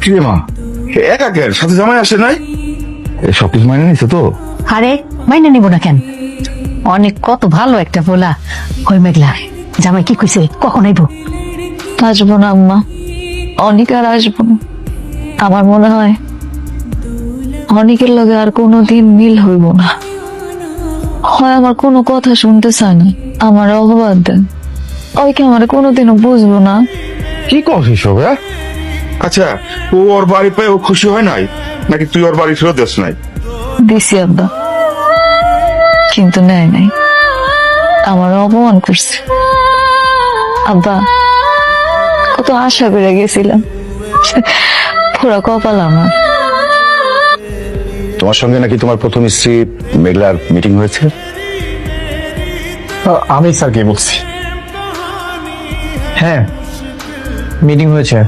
কি রে মা, একা কেন? সাথে জামাই আসে নাই? সবকিছু মাইনে নিছো তো? আরে মাইনে নিব না কেন? অনেক কত ভালো একটা পোলা। ওই মেঘলা জামাই কি কইছে, কখন আইব? আসবো না আম্মা, অনেক আর আসবো না। আমার মনে হয় অনেকের লগে আর কোনোদিন মিল হইব না। হয় আমার কোনো কথা শুনতে চায় না, আমার অপবাদ দেন। ওইকে আমার কোনোদিনও বুঝবো না। কি কস এসব? আচ্ছা, ও ওর বাড়ি পেয়ে ও খুশি হয় নাই, নাকি তুই ওর বাড়ি ফেরত দিস নাই? দিছি আব্বা, কিন্তু নেয় নাই, আমার অপমান করছে। আব্বা, কত আশা করে গেছিলাম, পুরা কপাল আমার। তোমার সঙ্গে নাকি তোমার প্রথম স্ত্রী মেঘলার মিটিং হয়েছে? আমি স্যারকে বলছি। হ্যাঁ, মিটিং হয়েছে,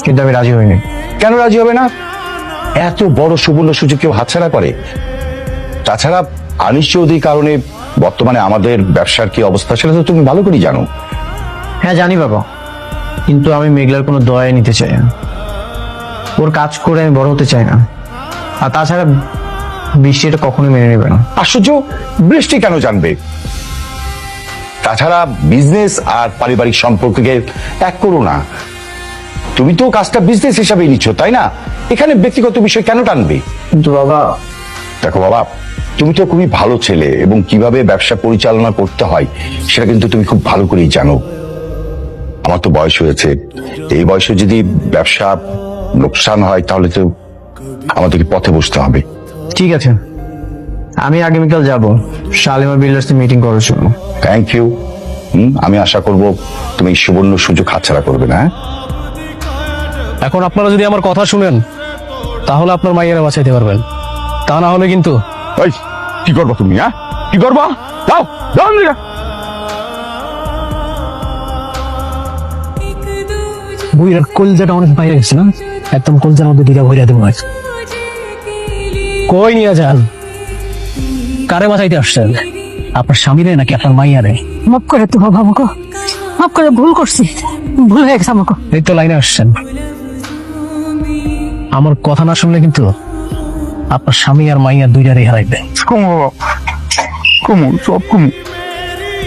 কিন্তু আমি রাজি হইনি। কেন রাজি হবে না? এত বড় সুবর্ণ সুযোগ কেউ হাতছাড়া করে? তাছাড়া অনিশ্চয়তার কারণে বর্তমানে আমাদের ব্যবসার কি অবস্থা সেটা তো তুমি ভালো করেই জানো। হ্যাঁ জানি বাবা, কিন্তু আমি মেঘলার কোনো দয়া নিতে চাই না। ওর কাজ করে আমি বড় হতে চাই না। আর তাছাড়া বৃষ্টি এটা কখনোই মেনে নেবে না। আশ্চর্য, বৃষ্টি কেন জানবে? তাছাড়া বিজনেস আর পারিবারিক সম্পর্ককে এক করো না। তুমি তো কাজটা বিজনেস হিসাবেই নিচ্ছ, তাই না? এখানে ব্যক্তিগত বিষয় কেন টানবে? কিন্তু বাবা, দেখো বাবা, তুমি তো খুবই ভালো ছেলে এবং কিভাবে ব্যবসা পরিচালনা করতে হয় সেটা কিন্তু তুমি খুব ভালো করেই জানো। আমার তো বয়স হয়েছে, এই বয়সে যদি ব্যবসা লোকসান হয় তাহলে তো আমাদেরকে পথে বসতে হবে। ঠিক আছে, আমি আগামীকাল যাব শালিমা বিল্ডার্স মিটিং করার জন্য। Thank you. আমি আশা করব তুমি এই সুবর্ণ সুযোগ হাতছাড়া করবে না। এখন আপনারা যদি আমার কথা শুনেন তাহলে আপনার মাইয়ারা বাঁচাইতে পারবেন, তা না হলে কিন্তু। এই, কি করবা তুমি? কি করবা? যাও যাও না। বইয়ের কলজাটা অনেক বাইরে গেছে না, একদম কলজার মধ্যে দিকে ভরিয়া দেবো। কই নিয়ে যান? কারে বাঁচাইতে আসছেন? আপনার স্বামীরে নাকি আপনার মাইয়ারে? মাফ করে তো বাবা, আমাকে মাফ করে, ভুল করছি, ভুল হয়ে গেছে আমাকে। এই তো লাইনে আসছেন। আমার কথা না শুনলে কিন্তু আপনার স্বামী আর মাইয়া দুইটারই হারাইবে। কমু বাবা, কমু, সব কমু।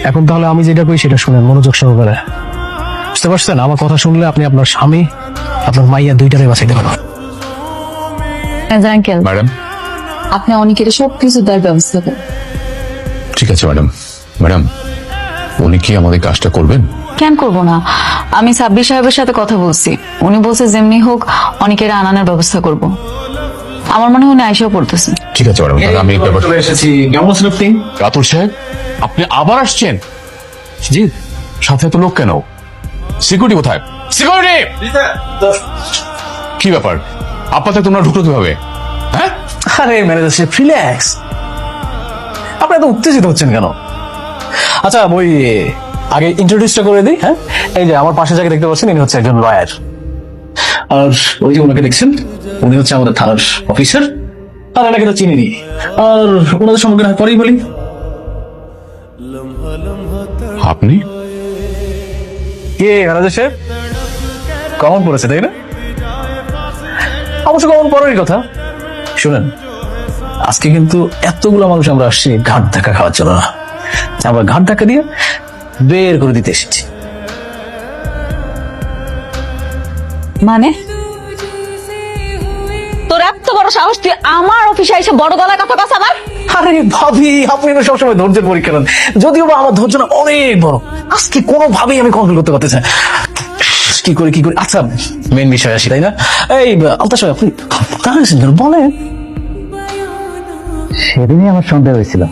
এখন তাহলে আমি যেটা কই সেটা শুনেন মনোযোগ সহকারে, বুঝতে পারছেন? আমার কথা শুনলে আপনি আপনার স্বামী, আপনার মাইয়া দুইটারই বাঁচাইতে পারবেন। আঙ্কেল, ম্যাডাম, আপনি অনেকের সবকিছু দেওয়ার ব্যবস্থা করেন। ঠিক আছে ম্যাডাম। ম্যাডাম, উনি কি আমাদের কাজটা করবেন? কেন করবো না? আমি সাব্বির সাহেবের সাথে কথা বলছি, উনি বলছে যেমনি হোক অনেকের আনানোর ব্যবস্থা করব। আমার মনে হয় উনি আইসাও পড়তেছে। ঠিক আছে ম্যাডাম, তাহলে আমি চলে এসেছি। কেমন আছেন আপনি? রাতুল সাহেব, আপনি আবার আসছেন? জি, সাথে এত লোক কেন? সিকিউরিটি কোথায়? সিকিউরিটি! কি ব্যাপার, আপনাদের তোমরা ঢুকলো কিভাবে? হ্যাঁ, আরে ম্যানেজার সাহেব, রিল্যাক্স। আপনি এত উত্তেজিত হচ্ছেন কেন? আচ্ছা, ওই আগে ইন্ট্রোডিউসটা করে দিই। হ্যাঁ, এই যে আমার পাশে যাকে দেখতে পাচ্ছেন ইনি হচ্ছে একজন লয়ার, আর ওই যে ওনাকে দেখছেন উনি হচ্ছে আমাদের থানার অফিসার। আর এনাকে তো চিনিনি, আর ওনাদের সম্পর্কে না পরেই বলি। আপনি? কে ম্যানেজার সাহেব? কমন পড়েছে তাই না? অবশ্য কমন পড়ারই কথা। শুনেন, আজকে কিন্তু এতগুলো মানুষ আমরা আসছি ঘাট ধাক্কা খাওয়ার জন্য না, আমরা ঘাট ধাক্কা দিয়ে বের করে দিতে এসেছি। মানে তোর এত বড় সাহস, তুই আমার অফিসে এসে বড় গলায় কথা কস আমার? আরে ভাবি, আপনি না সবসময় ধৈর্যের পরীক্ষা নেন, যদিও বা আমার ধৈর্য না অনেক বড়। আজকে কোনোভাবেই আমি কন্ট্রোল করতে পারতেছি না। কি করি কি করি? আচ্ছা, মেন বিষয় আসি, তাই না? এই আলতাফ সাহেব, আপনি কাঁদছেন কেন? বলেন। সেদিনই আমার সন্দেহ হয়েছিল,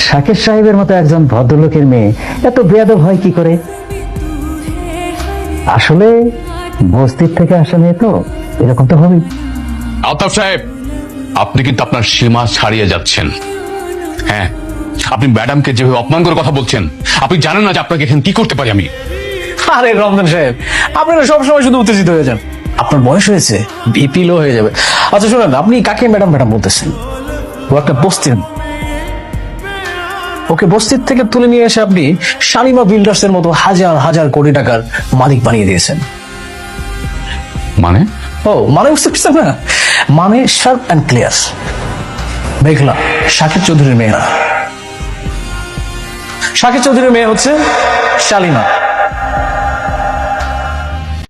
শাকের সাহেবের মতো একজন ভদ্রলোকের মেয়ে এত বেয়াদব হয় কি করে। আসলে বস্তির থেকে আসা মেয়ে তো এরকম তো হবেই। আলতাফ সাহেব, আপনি কিন্তু আপনার সীমা ছাড়িয়ে যাচ্ছেন। হ্যাঁ, আপনি ম্যাডামকে যেভাবে অপমান করে কথা বলছেন, আপনি জানেন না যে আপনাকে এখানে কি করতে পারি আমি। আরে রমজান সাহেব, আপনারা সবসময় শুধু উত্তেজিত হয়ে যান, আপনার বয়স হয়েছে, বিপি লো হয়ে যাবে। আচ্ছা শুনেন, আপনি কাকে ম্যাডাম ম্যাডাম বলতেছেন? ও একটা বস্তির, ওকে বস্তির থেকে তুলে নিয়ে এসে আপনি শালিমা বিল্ডার্স এর মতো হাজার হাজার কোটি টাকার মালিক বানিয়ে দিয়েছেন। মানে ও মানে বুঝতে পারছেন না, মানে শার্প অ্যান্ড ক্লিয়ার। মেঘলা শাকিব চৌধুরীর মেয়ে না, শাকিব চৌধুরীর মেয়ে হচ্ছে শালিমা।